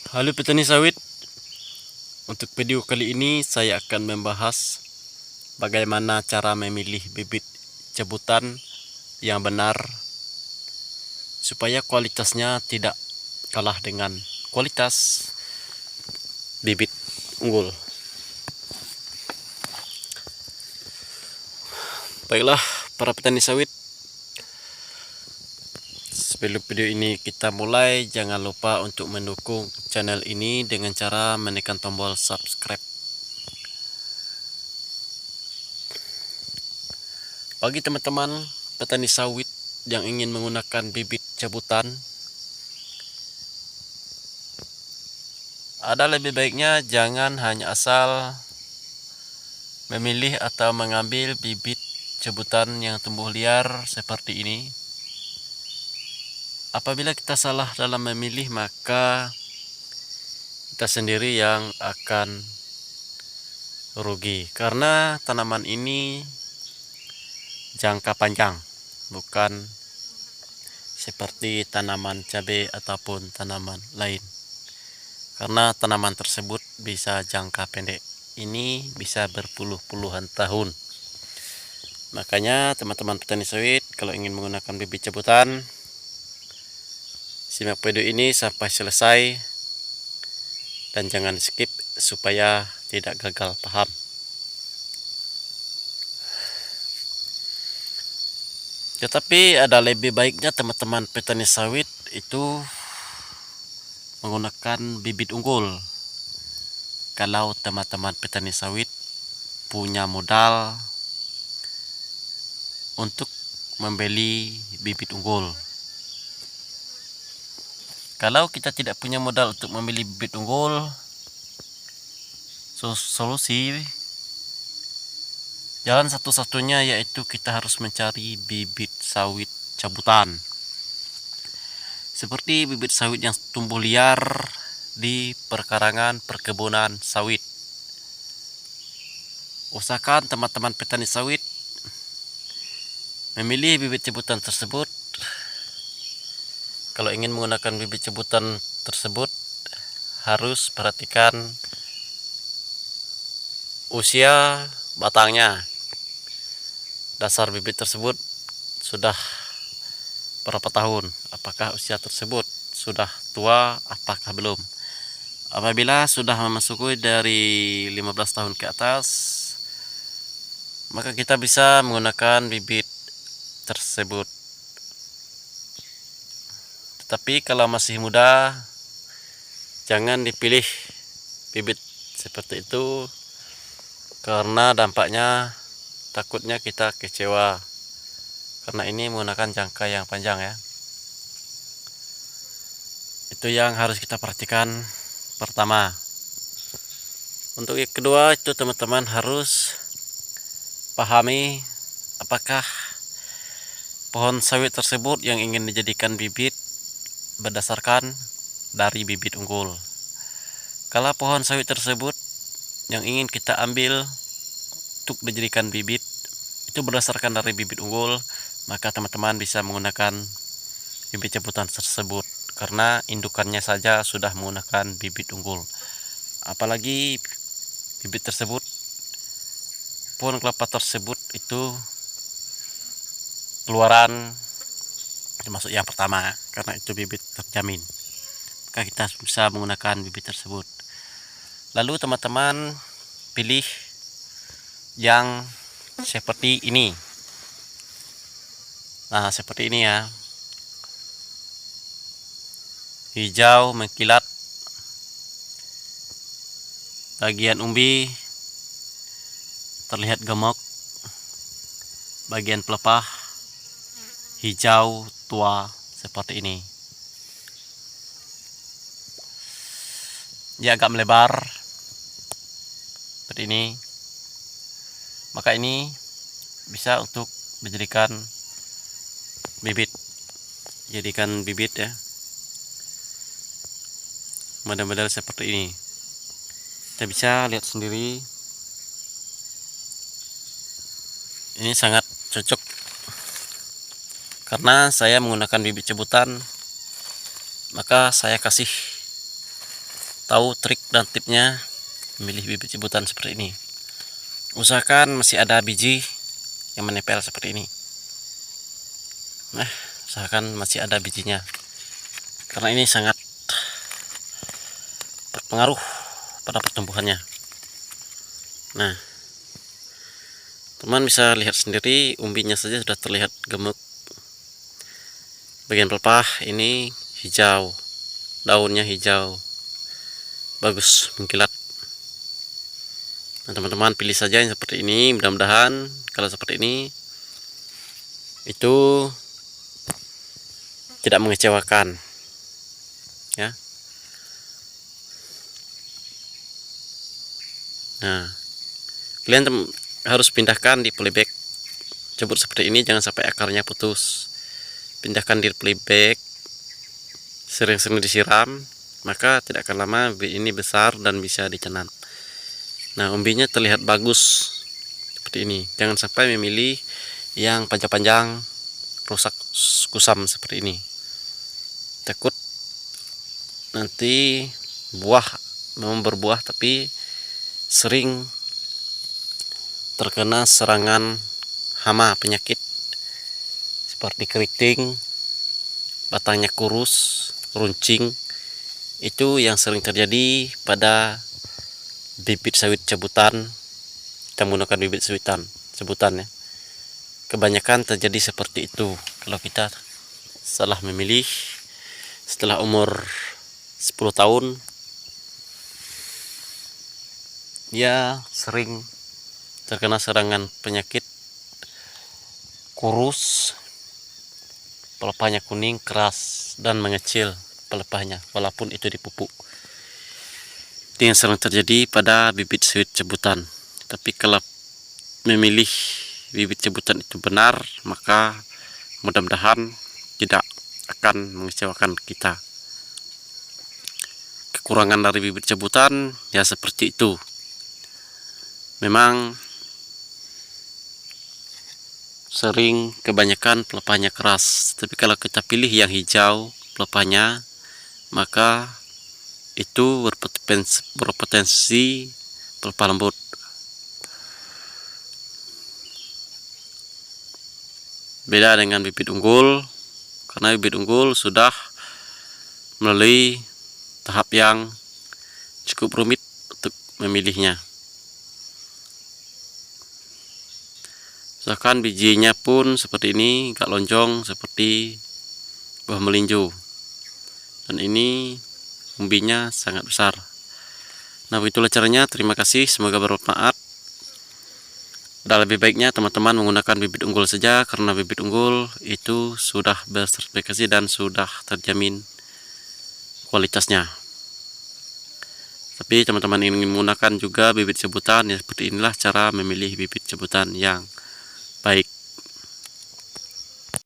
Halo petani sawit, untuk video kali ini saya akan membahas bagaimana cara memilih bibit cabutan yang benar supaya kualitasnya tidak kalah dengan kualitas bibit unggul. Baiklah para petani sawit, sebelum video ini kita mulai, jangan lupa untuk mendukung channel ini dengan cara menekan tombol subscribe. Bagi teman-teman petani sawit yang ingin menggunakan bibit cabutan, ada lebih baiknya jangan hanya asal memilih atau mengambil bibit cabutan yang tumbuh liar seperti ini. Apabila kita salah dalam memilih, maka kita sendiri yang akan rugi, karena tanaman ini jangka panjang, bukan seperti tanaman cabai ataupun tanaman lain. Karena tanaman tersebut bisa jangka pendek, ini bisa berpuluh-puluhan tahun. Makanya teman-teman petani sawit, kalau ingin menggunakan bibit cabutan, simak video ini sampai selesai dan jangan skip supaya tidak gagal paham. Tetapi ada lebih baiknya teman-teman petani sawit itu menggunakan bibit unggul. Kalau teman-teman petani sawit punya modal untuk membeli bibit unggul. Kalau kita tidak punya modal untuk membeli bibit unggul, solusi jalan satu-satunya yaitu kita harus mencari bibit sawit cabutan, seperti bibit sawit yang tumbuh liar di perkarangan perkebunan sawit. Usahakan teman-teman petani sawit memilih bibit cabutan tersebut. Kalau ingin menggunakan bibit cabutan tersebut, harus perhatikan usia batangnya. Dasar bibit tersebut sudah berapa tahun, apakah usia tersebut sudah tua, apakah belum. Apabila sudah memasuki dari 15 tahun ke atas, maka kita bisa menggunakan bibit tersebut. Tetapi kalau masih muda, jangan dipilih bibit seperti itu, karena dampaknya takutnya kita kecewa, karena ini menggunakan jangka yang panjang ya. Itu yang harus kita perhatikan pertama. Untuk yang kedua, itu teman-teman harus pahami apakah pohon sawit tersebut yang ingin dijadikan bibit berdasarkan dari bibit unggul. Kalau pohon sawit tersebut yang ingin kita ambil untuk dijadikan bibit itu berdasarkan dari bibit unggul, maka teman-teman bisa menggunakan bibit cabutan tersebut, karena indukannya saja sudah menggunakan bibit unggul. Apalagi bibit tersebut, pohon kelapa tersebut itu keluaran termasuk yang pertama, karena itu bibit terjamin, maka kita bisa menggunakan bibit tersebut. Lalu teman-teman pilih yang seperti ini. Nah, seperti ini ya, hijau mengkilat, bagian umbi terlihat gemuk, bagian pelepah hijau tua seperti ini. Dia agak melebar seperti ini, maka ini bisa untuk dijadikan bibit. Jadikan bibit ya, model-model seperti ini. Kita bisa lihat sendiri, ini sangat cocok karena saya menggunakan bibit cabutan, maka saya kasih tahu trik dan tipnya memilih bibit jebutan seperti ini. Usahakan masih ada biji yang menempel seperti ini. Nah, usahakan masih ada bijinya, karena ini sangat berpengaruh pada pertumbuhannya. Nah, teman bisa lihat sendiri, umbinya saja sudah terlihat gemuk. Bagian pelepah ini hijau, daunnya hijau, bagus mengkilat. Nah, teman-teman pilih saja yang seperti ini. Mudah-mudahan kalau seperti ini itu tidak mengecewakan, ya. Nah, kalian harus pindahkan di polybag jebut seperti ini, jangan sampai akarnya putus. Pindahkan di polybag, sering-sering disiram, maka tidak akan lama ini besar dan bisa ditanam. Nah, umbinya terlihat bagus seperti ini. Jangan sampai memilih yang panjang-panjang rusak kusam seperti ini. Takut nanti buah memang berbuah tapi sering terkena serangan hama penyakit seperti keriting, batangnya kurus, runcing. Itu yang sering terjadi pada bibit sawit jebutan. Kita menggunakan bibit sebutan ya. Kebanyakan terjadi seperti itu kalau kita salah memilih setelah umur 10 tahun. Ya, sering terkena serangan penyakit kurus, pelepahnya kuning, keras, dan mengecil pelepahnya walaupun itu dipupuk. Itu yang sering terjadi pada bibit sawit jebutan. Tapi kalau memilih bibit jebutan itu benar, maka mudah-mudahan tidak akan mengecewakan kita. Kekurangan dari bibit jebutan ya seperti itu. Memang sering kebanyakan pelepahnya keras, tapi kalau kita pilih yang hijau pelepahnya, maka itu berpotensi pelepah lembut. Beda dengan bibit unggul, karena bibit unggul sudah melalui tahap yang cukup rumit untuk memilihnya. Misalkan bijinya pun seperti ini, gak lonjong seperti buah melinjo. Dan ini umbinya sangat besar. Nah, begitulah caranya. Terima kasih, semoga bermanfaat. Dan lebih baiknya teman-teman menggunakan bibit unggul saja, karena bibit unggul itu sudah bersertifikasi dan sudah terjamin kualitasnya. Tapi teman-teman ingin menggunakan juga bibit jebutan, ya seperti inilah cara memilih bibit jebutan yang baik.